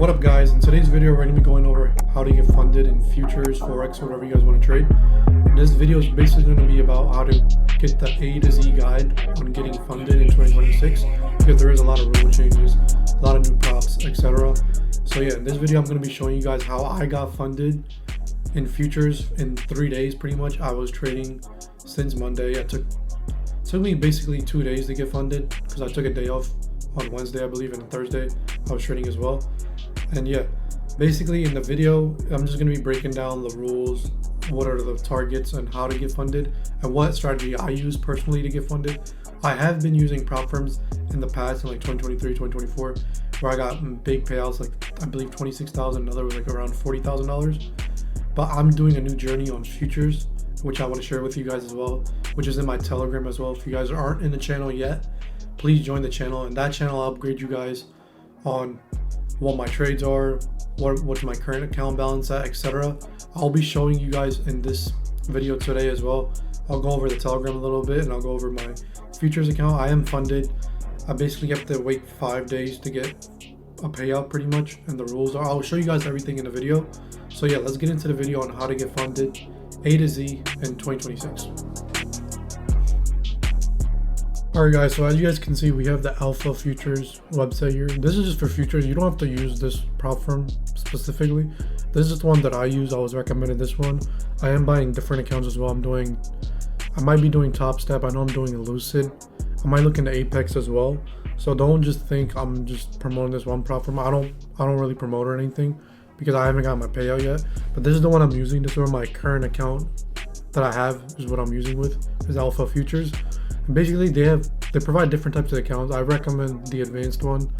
What up guys, in today's video we're going to be going over how to get funded in futures, forex, whatever you guys want to trade. This video is basically going to be about how to get the A to Z guide on getting funded in 2026, because there is a lot of rule changes, a lot of new props, etc. So yeah, in this video I'm going to be showing you guys how I got funded in futures in 3 days pretty much. I was trading since Monday. It took me basically 2 days to get funded because I took a day off on Wednesday I believe, and Thursday I was trading as well. And yeah, basically in the video I'm just going to be breaking down the rules, what are the targets and how to get funded, and what strategy I use personally to get funded. I have been using prop firms in the past in like 2023, 2024, where I got big payouts, like I believe 26,000, another was like around $40,000. But I'm doing a new journey on futures, which I want to share with you guys as well, which is in my Telegram as well. If you guys aren't in the channel yet, please join the channel. And that channel I'll upgrade you guys on what my trades are, what's my current account balance at, etc. I'll be showing you guys in this video today as well. I'll go over the Telegram a little bit and I'll go over my futures account. I am funded. I basically have to wait 5 days to get a payout pretty much, and the rules are, I'll show you guys everything in the video. So yeah, let's get into the video on how to get funded A to Z in 2026. Alright guys, so as you guys can see, we have the Alpha Futures website here. This is just for futures. You don't have to use this prop firm specifically. This is the one that I use. I was recommended this one. I am buying different accounts as well. I might be doing Top Step. I know I'm doing Lucid. I might look into Apex as well. So don't just think I'm just promoting this one prop firm. I don't really promote or anything because I haven't got my payout yet. But this is the one I'm using. This is where my current account that I have is what I'm using with, is Alpha Futures. And basically they provide different types of accounts. I recommend the advanced one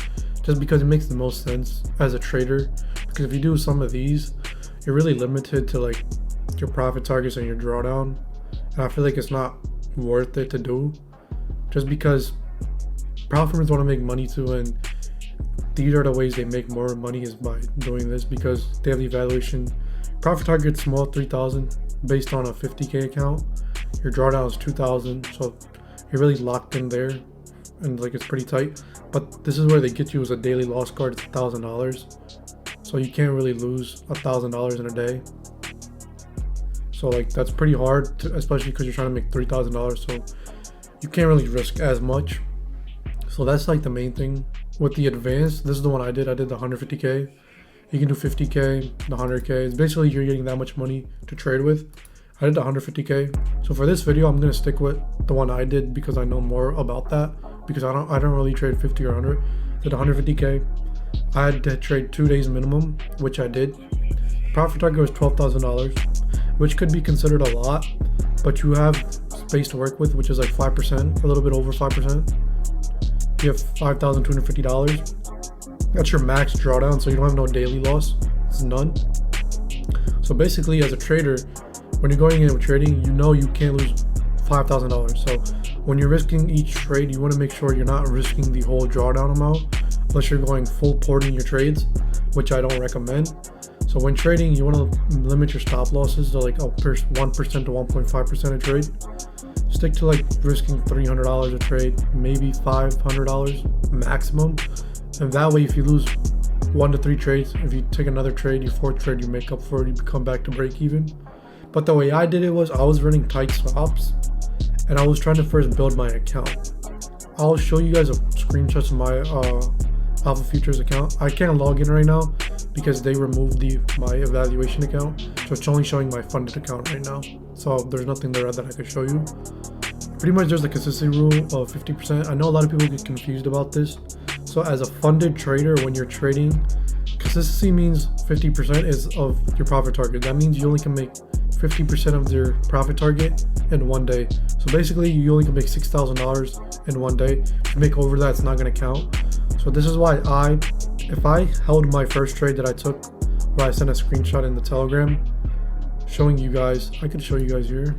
just because it makes the most sense as a trader, because if you do some of these, you're really limited to like your profit targets and your drawdown, and I feel like it's not worth it to do, just because prop firms want to make money too, and these are the ways they make more money, is by doing this, because they have the evaluation. Profit target small, 3,000 based on a 50k account. Your drawdown is 2,000, so you're really locked in there, and like it's pretty tight. But this is where they get you as a daily loss card. It's $1,000, so you can't really lose $1,000 in a day. So like that's pretty hard to, especially because you're trying to make $3,000, so you can't really risk as much. So that's like the main thing. With the advanced, this is the one I did the 150k. You can do 50k, the 100k. It's basically you're getting that much money to trade with. I did the 150k. So for this video, I'm gonna stick with the one I did because I know more about that. Because I don't really trade 50 or 100. Did 150k. I had to trade 2 days minimum, which I did. Profit target was $12,000, which could be considered a lot, but you have space to work with, which is like 5%, a little bit over 5%. You have $5,250. That's your max drawdown, so you don't have no daily loss. It's none. So basically, as a trader, when you're going in with trading, you know you can't lose $5,000. So when you're risking each trade, you want to make sure you're not risking the whole drawdown amount, unless you're going full porting your trades, which I don't recommend. So when trading, you want to limit your stop losses to like 1% to 1.5% a trade. Stick to like risking $300 a trade, maybe $500 maximum. And that way, if you lose 1 to 3 trades, if you take another trade, your fourth trade, you make up for it, you come back to break even. But the way I did it was I was running tight stops, and I was trying to first build my account. I'll show you guys a screenshot of my Alpha Futures account. I can't log in right now because they removed my evaluation account, so it's only showing my funded account right now. So there's nothing there that I could show you. Pretty much there's a consistency rule of 50%. I know a lot of people get confused about this. So as a funded trader, when you're trading, consistency means 50% is of your profit target. That means you only can make 50% of your profit target in 1 day. So basically you only can make $6,000 in 1 day. If you make over that, it's not going to count. So this is why if I held my first trade that I took, where I sent a screenshot in the Telegram showing you guys, I could show you guys here.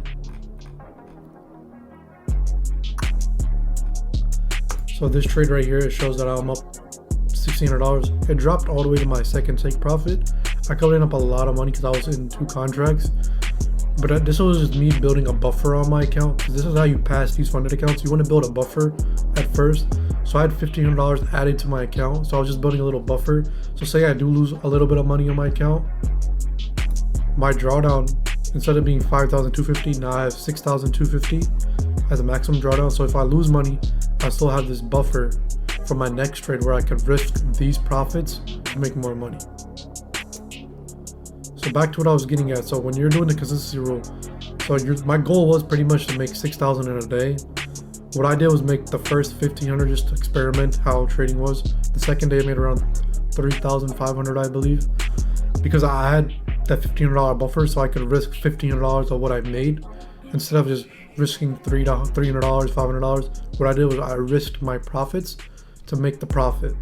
So this trade right here, it shows that I'm up $1,600. It dropped all the way to my second take profit. I covered up a lot of money because I was in 2 contracts. But this was just me building a buffer on my account, because this is how you pass these funded accounts. You want to build a buffer at first So I had $1,500 added to my account. So I was just building a little buffer. So say I do lose a little bit of money on my account, my drawdown, instead of being 5,250, now I have 6,250 as a maximum drawdown. So if I lose money, I still have this buffer for my next trade where I can risk these profits to make more money. So back to what I was getting at. So when you're doing the consistency rule, so my goal was pretty much to make 6,000 in a day. What I did was make the first 1,500 just to experiment how trading was. The second day I made around 3,500, I believe, because I had that $1,500 buffer, so I could risk $1,500 of what I made instead of just risking $300, $500. What I did was I risked my profits to make the profit,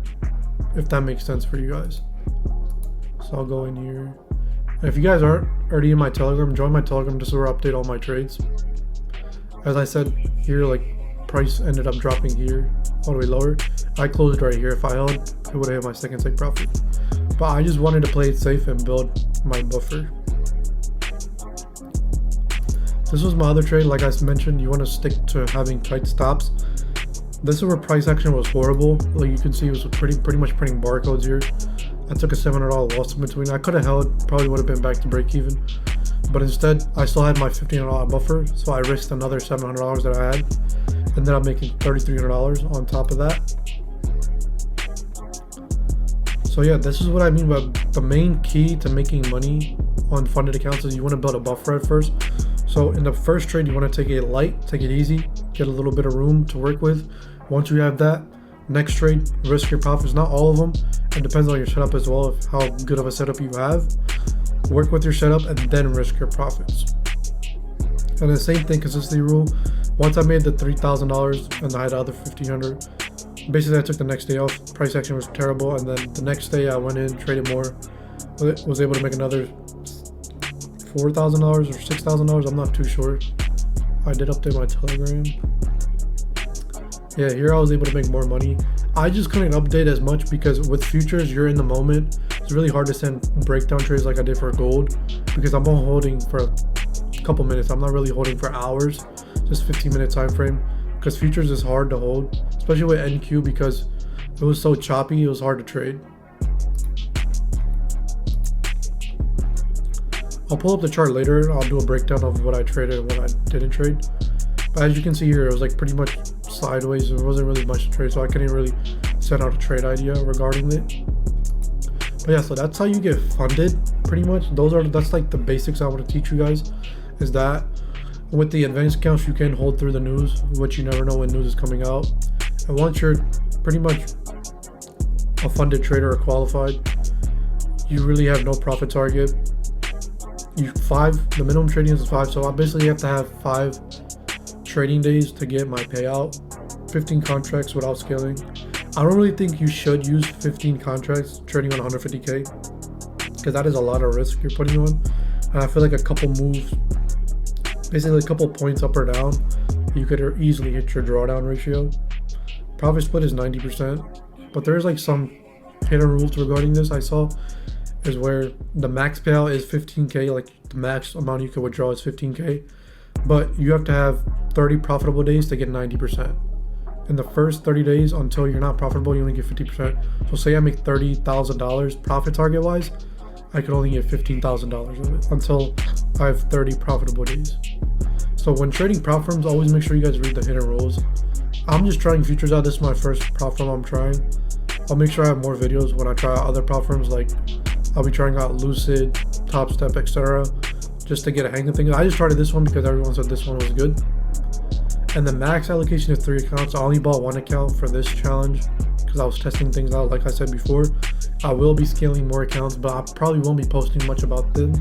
if that makes sense for you guys. So I'll go in here. And if you guys aren't already in my Telegram, join my Telegram just so I update all my trades. As I said here, like price ended up dropping here all the way lower. I closed right here. If I held, it would have hit my second take profit. But I just wanted to play it safe and build my buffer. This was my other trade. Like I mentioned, you want to stick to having tight stops. This is where price action was horrible. Like you can see, it was pretty much printing barcodes here. I took a $700 loss in between. I could have held, probably would have been back to break even. But instead, I still had my $1,500 buffer, so I risked another $700 that I had. Ended up making $3,300 on top of that. So yeah, this is what I mean by the main key to making money on funded accounts is you want to build a buffer at first. So in the first trade, you want to take it light, take it easy, get a little bit of room to work with. Once you have that, next trade, risk your profits, not all of them. It depends on your setup as well, of how good of a setup you have. Work with your setup and then risk your profits. And the same thing, consistency rule. Once I made the $3,000 and I had the other $1,500, basically I took the next day off. Price action was terrible, and then the next day I went in, traded more, was able to make another $4,000 or $6,000. I'm not too sure. I did update my Telegram. Yeah, here I was able to make more money. I just couldn't update as much because with futures, you're in the moment. It's really hard to send breakdown trades like I did for gold because I'm only holding for a couple minutes. I'm not really holding for hours, just 15-minute time frame, because futures is hard to hold, especially with NQ because it was so choppy. It was hard to trade. I'll pull up the chart later. I'll do a breakdown of what I traded and what I didn't trade. But as you can see here, it was like pretty much sideways. There wasn't really much to trade, so I couldn't really send out a trade idea regarding it. But yeah, so that's how you get funded pretty much. That's like the basics I want to teach you guys, is that with the advanced accounts you can hold through the news, which you never know when news is coming out. And once you're pretty much a funded trader or qualified, you really have no profit target. The minimum trading is 5, so I basically have to have 5 trading days to get my payout. 15 contracts without scaling. I don't really think you should use 15 contracts trading on 150k, because that is a lot of risk you're putting on. And I feel like a couple moves, basically a couple points up or down, you could easily hit your drawdown ratio. Profit split is 90%, but there's like some hidden rules regarding this I saw, is where the max payout is 15k, like the max amount you can withdraw is 15k, but you have to have 30 profitable days to get 90%. In the first 30 days until you're not profitable, you only get 50%. So say I make $30,000 profit target wise, I could only get $15,000 of it until I have 30 profitable days. So when trading prop firms, always make sure you guys read the hidden rules. I'm just trying futures out. This is my first prop firm I'm trying. I'll make sure I have more videos when I try out other prop firms, like I'll be trying out Lucid, Top Step, etc., just to get a hang of things. I just started this one because everyone said this one was good. And the max allocation is 3 accounts. I only bought 1 account for this challenge because I was testing things out, like I said before. I will be scaling more accounts, but I probably won't be posting much about them.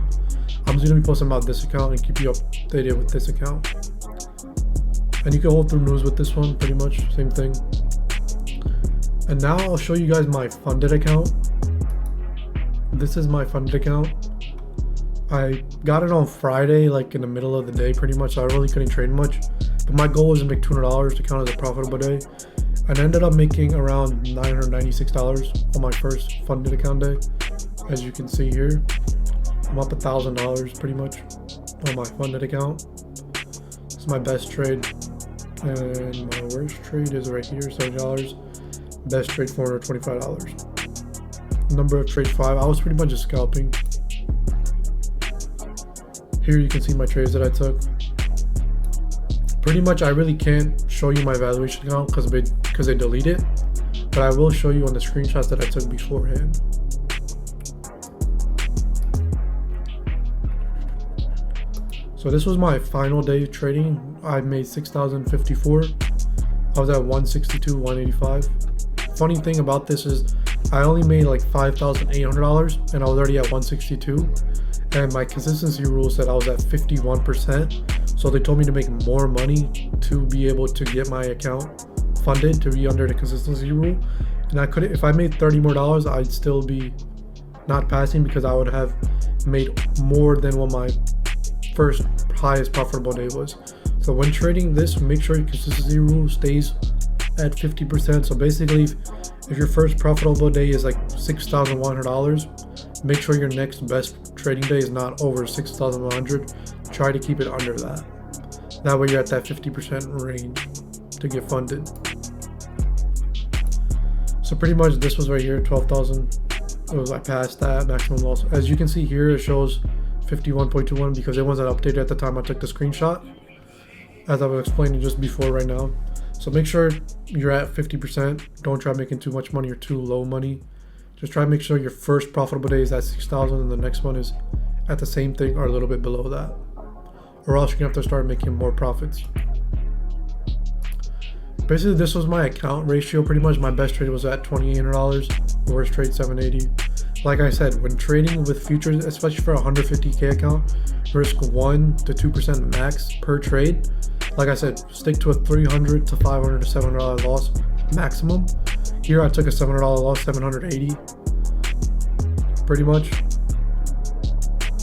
I'm just going to be posting about this account and keep you updated with this account. And you can hold through news with this one, pretty much, same thing. And now I'll show you guys my funded account. This is my funded account. I got it on Friday, like in the middle of the day pretty much, so I really couldn't trade much. But my goal was to make $200 to count as a profitable day. And I ended up making around $996 on my first funded account day. As you can see here, I'm up $1,000 pretty much on my funded account. This is my best trade. And my worst trade is right here, $7. Best trade $425. Number of trade 5. I was pretty much just scalping. Here you can see my trades that I took. Pretty much I really can't show you my valuation account because they delete it, but I will show you on the screenshots that I took beforehand. So this was my final day of trading. I made 6,054. I was at 162, 185. Funny thing about this is I only made like $5,800 and I was already at 162. And my consistency rule said I was at 51%. So they told me to make more money to be able to get my account funded to be under the consistency rule. And I couldn't, if I made $30 more, I'd still be not passing because I would have made more than what my first highest profitable day was. So when trading this, make sure your consistency rule stays at 50%. So basically, if your first profitable day is like $6,100, make sure your next best trading day is not over 6,100. Try to keep it under that. That way you're at that 50% range to get funded. So pretty much this was right here, 12,000. I passed that maximum loss. As you can see here, it shows 51.21 because it wasn't updated at the time I took the screenshot, as I was explaining just before right now. So make sure you're at 50%. Don't try making too much money or too low money. Just try to make sure your first profitable day is at 6,000 and the next one is at the same thing or a little bit below that. Or else you're gonna have to start making more profits. Basically, this was my account ratio. Pretty much my best trade was at $2,800, worst trade $780. Like I said, when trading with futures, especially for a 150K account, risk 1 to 2% max per trade. Like I said, stick to a $300 to $500 to $700 loss maximum. Here I took a $700 loss, $780, pretty much.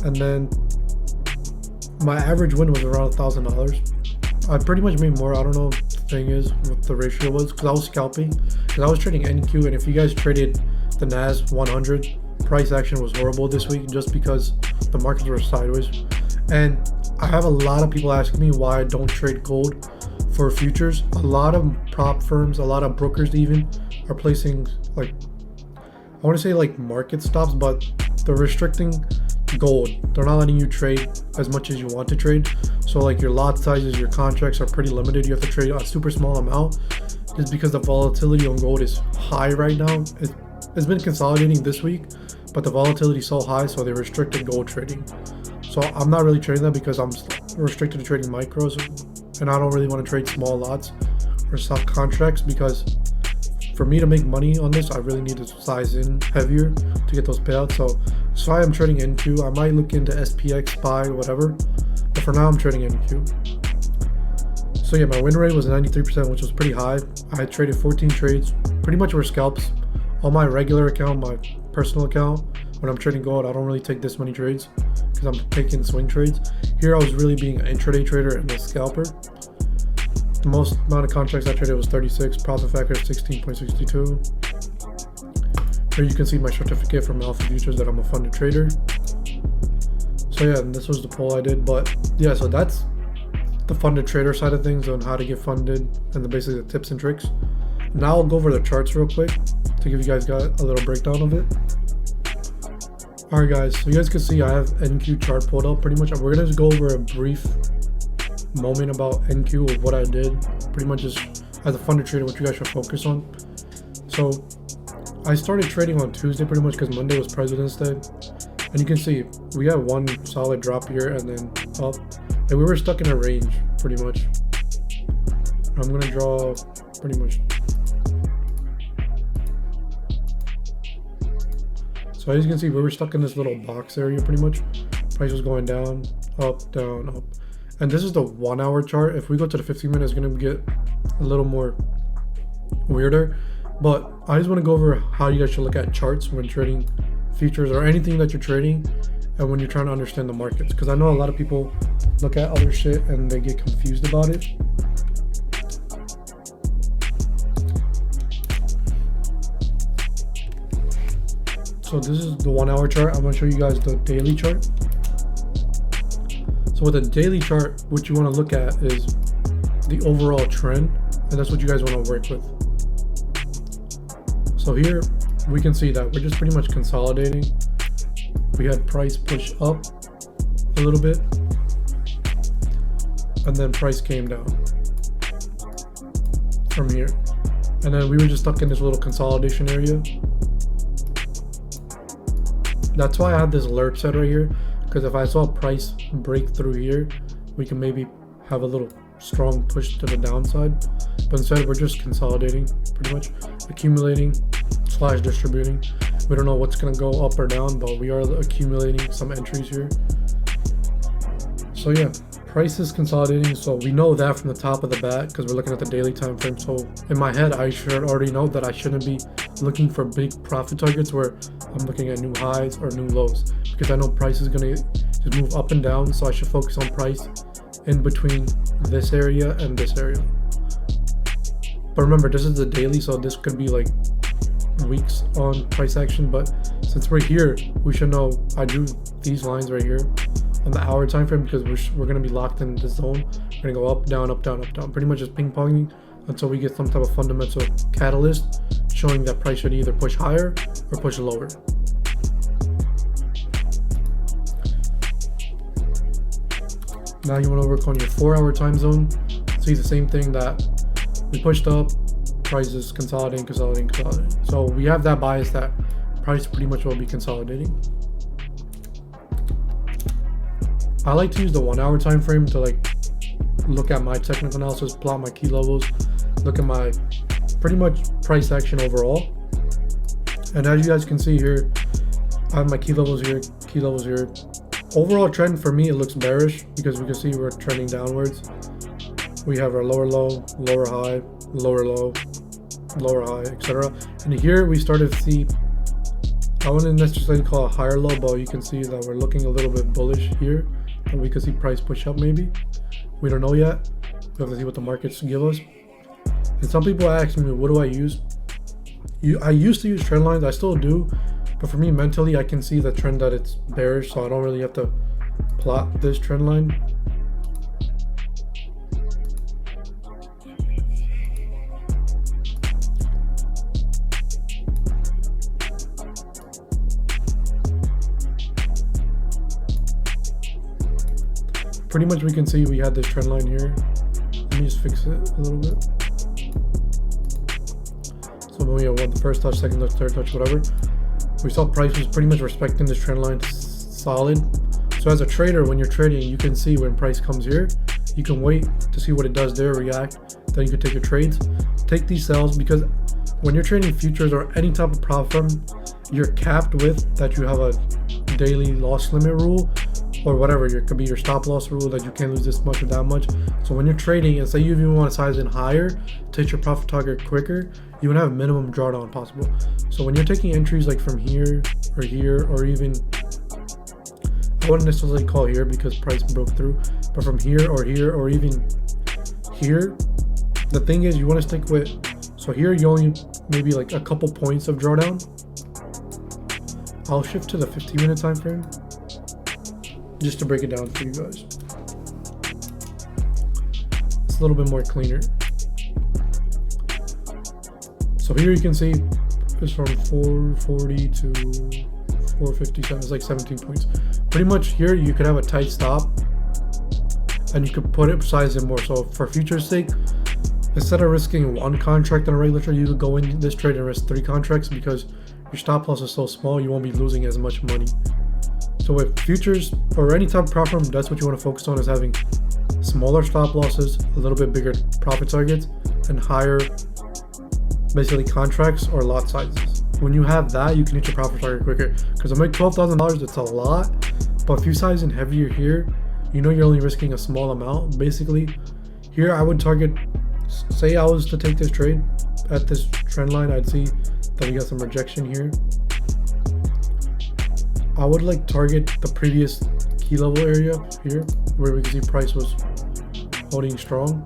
And then my average win was around $1,000. I pretty much made more. I don't know what the thing is, what the ratio was, because I was scalping. Because I was trading NQ, and if you guys traded the NAS 100, price action was horrible this week just because the markets were sideways. And I have a lot of people asking me why I don't trade gold for futures. A lot of prop firms, a lot of brokers even are placing, like, I want to say like market stops, but they're restricting gold. They're not letting you trade as much as you want to trade. So like your lot sizes, your contracts are pretty limited. You have to trade a super small amount just because the volatility on gold is high right now. It's been consolidating this week, but the volatility is so high, so they restricted gold trading. So I'm not really trading that because I'm restricted to trading micros, and I don't really want to trade small lots or stock contracts because for me to make money on this, I really need to size in heavier to get those payouts. So why I'm trading NQ. I might look into SPX, SPY, whatever, but for now I'm trading NQ. So yeah, my win rate was 93%, which was pretty high. I traded 14 trades, pretty much were scalps. On my regular account, my personal account, when I'm trading gold, I don't really take this many trades because I'm taking swing trades. Here I was really being an intraday trader and a scalper. The most amount of contracts I traded was 36, profit factor 16.62. Here you can see my certificate from Alpha Futures that I'm a funded trader. So yeah, and this was the poll I did, but yeah, so that's the funded trader side of things on how to get funded and basically the tips and tricks. Now I'll go over the charts real quick to give you guys a little breakdown of it. Alright guys, so you guys can see I have NQ chart pulled up pretty much. We're gonna just go over a brief moment about NQ of what I did, pretty much just as a funded trader, what you guys should focus on. So I started trading on Tuesday pretty much because Monday was President's Day, and you can see we had one solid drop here and then up, and we were stuck in a range pretty much. I'm gonna draw pretty much. So as you can see, we were stuck in this little box area pretty much. Price was going down, up, down, up. And this is the 1 hour chart. If we go to the 15 minutes, it's gonna get a little more weirder. But I just wanna go over how you guys should look at charts when trading futures or anything that you're trading and when you're trying to understand the markets. Because I know a lot of people look at other shit and they get confused about it. So this is the 1 hour chart. I'm gonna show you guys the daily chart. So with a daily chart, what you wanna look at is the overall trend, and that's what you guys wanna work with. So here we can see that we're just pretty much consolidating. We had price push up a little bit, and then price came down from here, and then we were just stuck in this little consolidation area. That's why I had this alert set right here, because if I saw price break through here, we can maybe have a little strong push to the downside. But instead we're just consolidating, pretty much accumulating / distributing. We don't know what's going to go up or down, but we are accumulating some entries here. So yeah, price is consolidating, so we know that from the top of the bat because we're looking at the daily time frame. So in my head, I should already know that I shouldn't be looking for big profit targets where I'm looking at new highs or new lows, because I know price is going to just move up and down. So I should focus on price in between this area and this area. But remember, this is the daily, so this could be like weeks on price action. But since we're here, we should know I drew these lines right here on the hour time frame, because we're going to be locked in this zone. We're going to go up, down, up, down, up, down, pretty much just ping-ponging until we get some type of fundamental catalyst showing that price should either push higher or push lower. Now you want to work on your 4-hour time zone. See the same thing that we pushed up, price is consolidating. So we have that bias that price pretty much will be consolidating. I like to use the 1-hour time frame to like look at my technical analysis, plot my key levels, look at my pretty much price action overall. And as you guys can see here, I have my key levels here, key levels here. Overall trend for me, it looks bearish because we can see we're trending downwards. We have our lower low, lower high, lower low, lower high, etc. And here we started to see, I wouldn't necessarily call it a higher low, but you can see that we're looking a little bit bullish here. And we could see price push up maybe. We don't know yet. We have to see what the markets give us. And some people ask me, what do I use? I used to use trend lines, I still do. But for me, mentally, I can see the trend that it's bearish, so I don't really have to plot this trend line. Pretty much we can see we had this trend line here. Let me just fix it a little bit. So when we have the first touch, second touch, third touch, whatever, we saw price was pretty much respecting this trend line solid. So as a trader, when you're trading, you can see when price comes here, you can wait to see what it does there, react, then you can take your trades. Take these sells, because when you're trading futures or any type of prop firm, you're capped with that you have a daily loss limit rule, or whatever, it could be your stop loss rule that you can't lose this much or that much. So when you're trading, and say you even want to size in higher to hit your profit target quicker, you would have a minimum drawdown possible. So when you're taking entries like from here, or even, I wouldn't necessarily call here because price broke through, but from here, or even here, the thing is you want to stick with, so here you only maybe like a couple points of drawdown. I'll shift to the 15-minute time frame just to break it down for you guys. It's a little bit more cleaner. So here you can see it's from 440 to 457. It's like 17 points. Pretty much here you could have a tight stop and you could put it, size it more. So for future's sake, instead of risking one contract on a regular trade, you could go in this trade and risk 3 contracts, because your stop loss is so small, you won't be losing as much money. So with futures or any type of prop firm, that's what you want to focus on, is having smaller stop losses, a little bit bigger profit targets, and higher basically contracts or lot sizes. When you have that, you can hit your profit target quicker. Because to make $12,000, it's a lot, but if you size in heavier here, you know you're only risking a small amount. Basically, here I would target, say I was to take this trade at this trend line, I'd see that we got some rejection here. I would like target the previous key level area here, where we can see price was holding strong.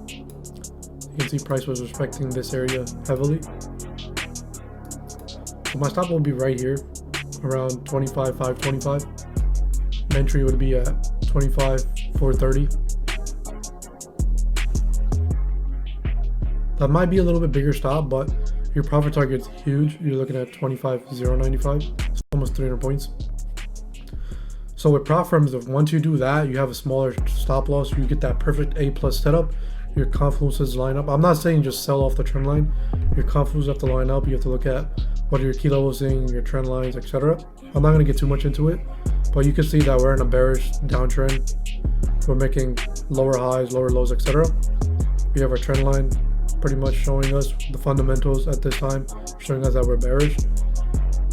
You can see price was respecting this area heavily. So my stop will be right here, around 25,525. Entry would be at 25,430. That might be a little bit bigger stop, but your profit target's huge. You're looking at 25,095, so almost 300 points. So with prop firms, if once you do that, you have a smaller stop loss, you get that perfect A+ setup. Your confluences line up. I'm not saying just sell off the trend line. Your confluences have to line up. You have to look at what are your key levels saying, your trend lines, etc. I'm not going to get too much into it, but you can see that we're in a bearish downtrend. We're making lower highs, lower lows, etc. We have our trend line pretty much showing us the fundamentals at this time, showing us that we're bearish.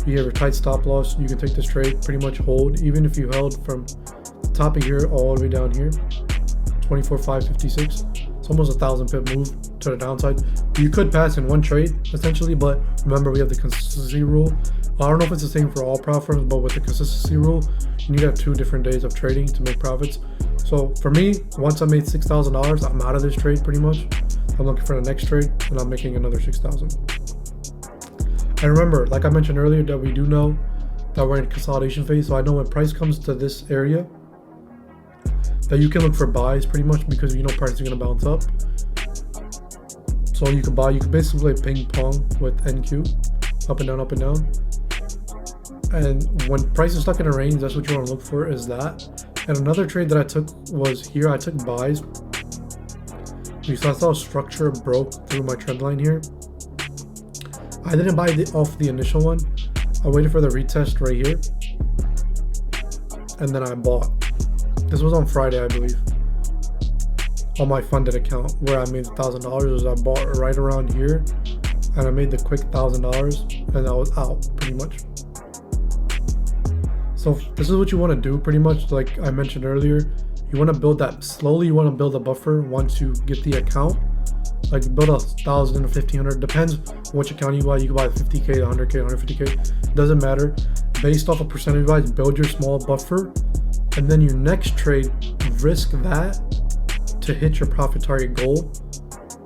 You have your tight stop loss. You can take this trade, pretty much hold, even if you held from the top of here all the way down here, 24,556. It's almost 1,000 pip move to the downside. You could pass in one trade essentially, but remember we have the consistency rule. I don't know if it's the same for all prop firms, but with the consistency rule, you need to have 2 different days of trading to make profits. So for me, once I made $6,000, I'm out of this trade pretty much. I'm looking for the next trade, and I'm making another 6,000. And remember, like I mentioned earlier, that we do know that we're in consolidation phase. So I know when price comes to this area, that you can look for buys pretty much, because you know price is going to bounce up. So you can buy, you can basically play ping pong with NQ, up and down, up and down. And when price is stuck in a range, that's what you want to look for, is that. And another trade that I took was here. I took buys because I saw structure broke through my trend line here. I didn't buy off the initial one. I waited for the retest right here, and then I bought. This was on Friday, I believe, on my funded account, where I made $1,000. Was I bought right around here, and I made the quick $1,000, and I was out pretty much. So this is what you want to do pretty much. Like I mentioned earlier, you want to build that slowly. You want to build a buffer once you get the account. Like build 1,000 or 1,500, depends which account you buy. You can buy 50K, 100K, 150K, doesn't matter. Based off a percentage wise, build your small buffer, and then your next trade, risk that to hit your profit target goal.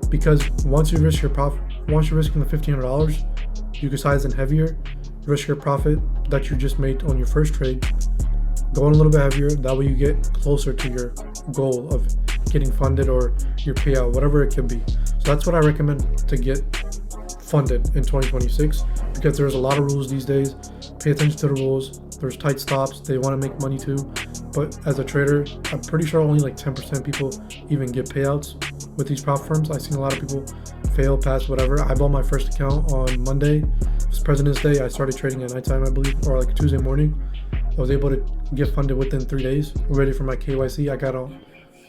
Because once you risk your profit, once you're risking the $1,500, you can size in heavier, risk your profit that you just made on your first trade, go in a little bit heavier. That way you get closer to your goal of getting funded or your payout, whatever it can be. So that's what I recommend to get funded in 2026, because there's a lot of rules these days. Pay attention to the rules. There's tight stops. They want to make money too. But as a trader, I'm pretty sure only like 10% people even get payouts with these prop firms. I've seen a lot of people fail, pass, whatever. I bought my first account on Monday. It was President's Day. I started trading at nighttime, I believe, or like Tuesday morning. I was able to get funded within 3 days. Ready for my KYC. I got on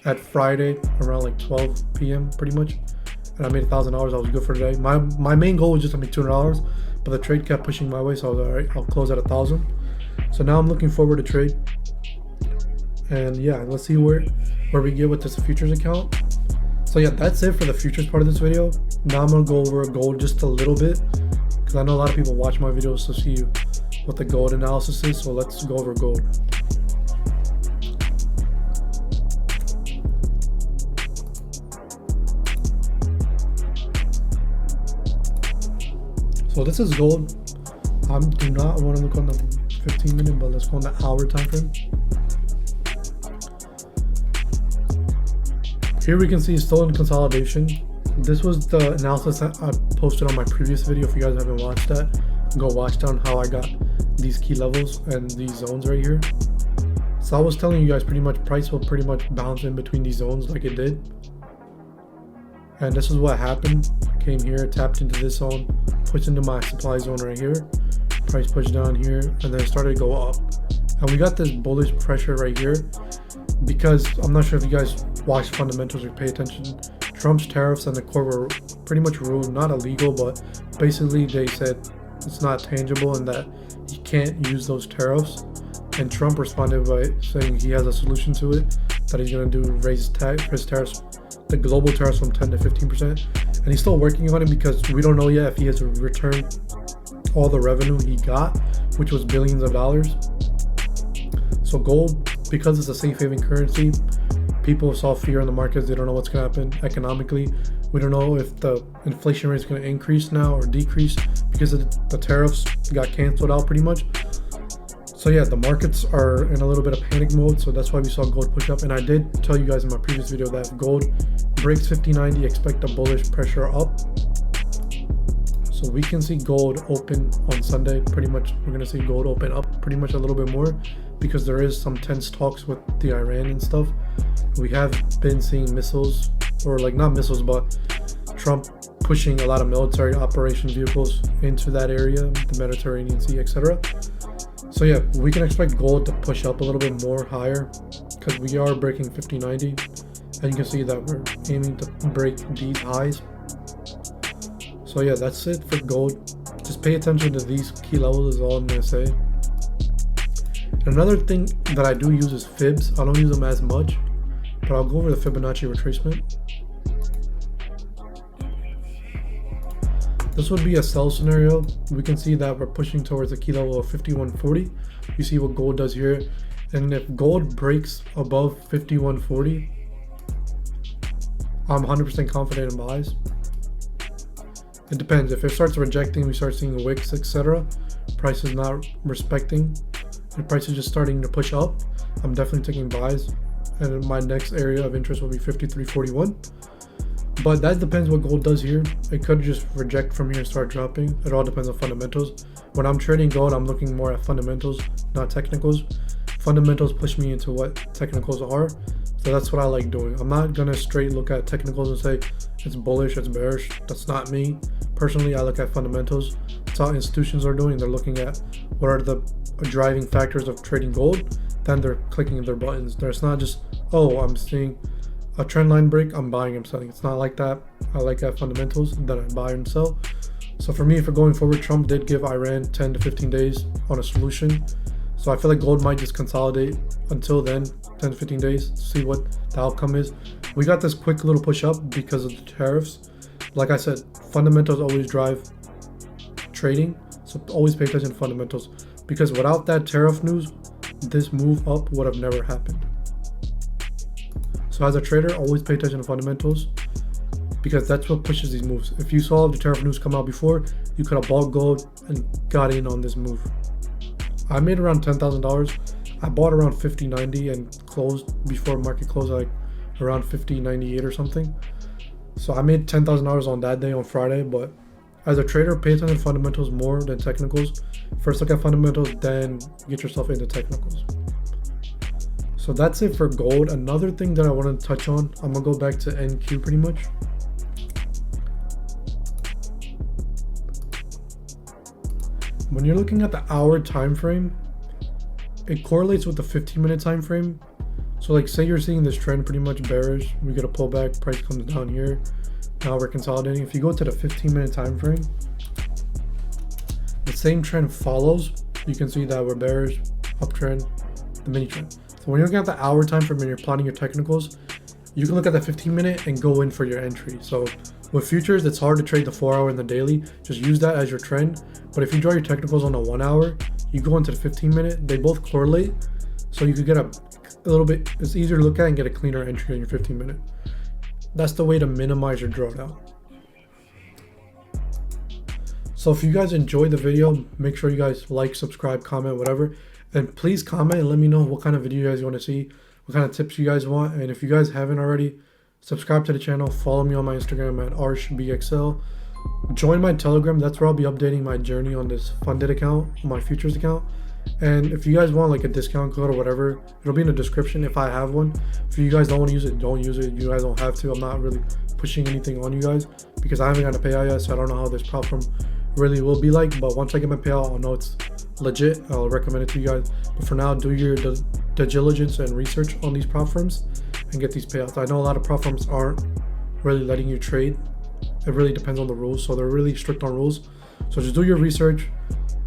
at Friday around like 12 p.m. pretty much, and I made $1,000. I was good for the day. My main goal was just to make $200, but the trade kept pushing my way, so I was all right. I'll close at 1,000. So now I'm looking forward to trade, and yeah, let's see where we get with this futures account. So yeah, that's it for the futures part of this video. Now I'm gonna go over gold just a little bit, because I know a lot of people watch my videos to see what the gold analysis is. So let's go over gold. So this is gold. I do not want to look on the 15-minute, but let's go on the hour time frame. Here we can see still in consolidation. This was the analysis that I posted on my previous video. If you guys haven't watched that, go watch down how I got these key levels and these zones right here. So I was telling you guys pretty much price will pretty much bounce in between these zones like it did. And this is what happened. Came here, tapped into this zone, pushed into my supply zone right here. Price pushed down here, and then it started to go up. And we got this bullish pressure right here, because I'm not sure if you guys watch fundamentals or pay attention. Trump's tariffs and the court were pretty much ruled not illegal, but basically they said it's not tangible and that you can't use those tariffs. And Trump responded by saying he has a solution to it, that he's going to do raise his tariffs, the global tariffs, from 10 to 15%. And he's still working on it, because we don't know yet if he has to return all the revenue he got, which was billions of dollars. So gold, because it's a safe haven currency, people saw fear in the markets. They don't know what's going to happen economically. We don't know if the inflation rate is going to increase now or decrease, because the tariffs got canceled out pretty much. So yeah, the markets are in a little bit of panic mode, so that's why we saw gold push up. And I did tell you guys in my previous video that if gold breaks 50.90, expect a bullish pressure up. So we can see gold open on Sunday. Pretty much we're going to see gold open up pretty much a little bit more because there is some tense talks with the Iran and stuff. We have been seeing missiles, or like not missiles, but Trump pushing a lot of military operation vehicles into that area, the Mediterranean Sea, etc. So yeah, we can expect gold to push up a little bit more higher because we are breaking 5090, and you can see that we're aiming to break these highs. So yeah, that's it for gold. Just pay attention to these key levels is all I'm going to say. Another thing that I do use is fibs. I don't use them as much, but I'll go over the Fibonacci retracement. This would be a sell scenario. We can see that we're pushing towards the key level of 5140. You see what gold does here. And if gold breaks above 5140, I'm 100% confident in buys. It depends. If it starts rejecting, we start seeing wicks, etc. Price is not respecting. The price is just starting to push up. I'm definitely taking buys. And my next area of interest will be 53.41. But that depends what gold does here. It could just reject from here and start dropping. It all depends on fundamentals. When I'm trading gold, I'm looking more at fundamentals, not technicals. Fundamentals push me into what technicals are. So that's what I like doing. I'm not going to straight look at technicals and say it's bullish, it's bearish. That's not me. Personally, I look at fundamentals. That's how institutions are doing. They're looking at what are the driving factors of trading gold. Then they're clicking their buttons. There's not just, oh, I'm seeing a trend line break, I'm buying, I'm selling. It's not like that. I like at fundamentals, then I buy and sell. So for me, for going forward, Trump did give Iran 10 to 15 days on a solution. So I feel like gold might just consolidate until then, 10 to 15 days, to see what the outcome is. We got this quick little push up because of the tariffs. Like I said, fundamentals always drive trading. So always pay attention to fundamentals, because without that tariff news, this move up would have never happened. So as a trader, always pay attention to fundamentals, because that's what pushes these moves. If you saw the tariff news come out before, you could have bought gold and got in on this move. I made around $10,000. I bought around 50.90 and closed before market closed like around 50.98 or something. So I made $10,000 on that day on Friday. But as a trader, pay attention to fundamentals more than technicals. First look at fundamentals, then get yourself into technicals. So that's it for gold. Another thing that I want to touch on, I'm gonna go back to NQ pretty much. When you're looking at the hour time frame, it correlates with the 15-minute time frame. So like say you're seeing this trend pretty much bearish, we get a pullback, price comes down here. Now we're consolidating. If you go to the 15-minute time frame, the same trend follows. You can see that we're bearish, uptrend, the mini trend. So when you're looking at the hour time frame and you're plotting your technicals, you can look at the 15-minute and go in for your entry. So with futures, it's hard to trade the 4-hour and the daily. Just use that as your trend. But if you draw your technicals on the 1 hour, you go into the 15-minute, they both correlate. So you could get a little bit, it's easier to look at and get a cleaner entry on your 15-minute. That's the way to minimize your drawdown. So if you guys enjoyed the video, make sure you guys like, subscribe, comment, whatever. And please comment and let me know what kind of video you guys want to see, what kind of tips you guys want. And if you guys haven't already, subscribe to the channel, follow me on my Instagram at arshbxl. Join my Telegram, that's where I'll be updating my journey on this funded account, on my futures account. And if you guys want like a discount code or whatever, it'll be in the description if I have one. If you guys don't want to use it, don't use it. You guys don't have to. I'm not really pushing anything on you guys because I haven't got a payout yet, so I don't know how this platform really will be like. But once I get my payout, I'll know it's legit. I'll recommend it to you guys. But for now, do your due diligence and research on these platforms and get these payouts. I know a lot of platforms aren't really letting you trade. It really depends on the rules, so they're really strict on rules. So just do your research,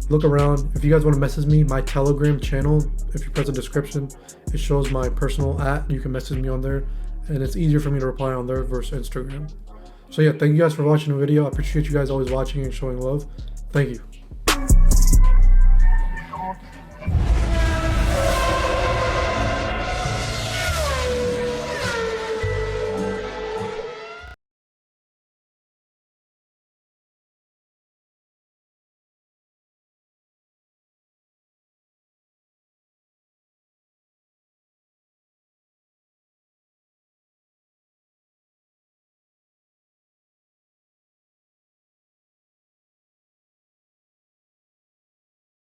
look around. If you guys want to message me, my Telegram channel, if you press the description, it shows my personal @ you can message me on there, and it's easier for me to reply on there versus Instagram. So yeah, thank you guys for watching the video. I appreciate you guys always watching and showing love. Thank you.